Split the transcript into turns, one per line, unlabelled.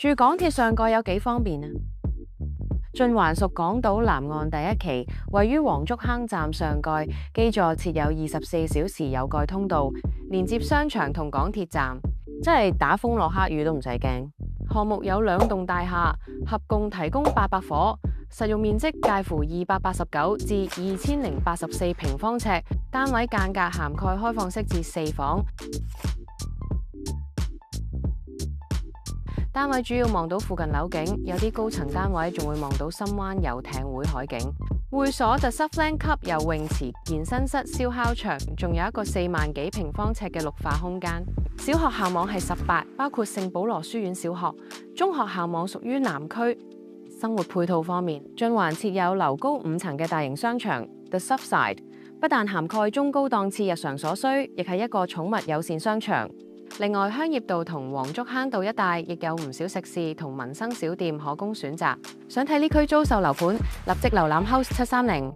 住港鐵上蓋有幾方便啊？晉環屬港島南岸第一期，位於黃竹坑站上蓋，基座設有24小時有蓋通道，連接商場同港鐵站，即係打風落黑雨都唔使驚。項目有2棟大廈，合共提供800伙，實用面積介乎289至2084平方尺，單位間隔涵蓋開放式至4房。單位主要望到附近樓景，有啲高層單位仲會望到深灣遊艇會海景。會所就Surfland級游泳池、健身室、燒烤場，仲有一個4萬幾平方尺嘅綠化空間。小學校網係18，包括聖保羅書院小學。中學校網屬於南區。生活配套方面，晉環設有樓高5層嘅大型商場 The Surfside， 不但涵蓋中高檔次日常所需，亦係一個寵物友善商場。另外，香葉道同黃竹坑道一帶亦有唔少食肆同民生小店可供選擇。想睇呢區租售樓盤，立即瀏覽 House 730。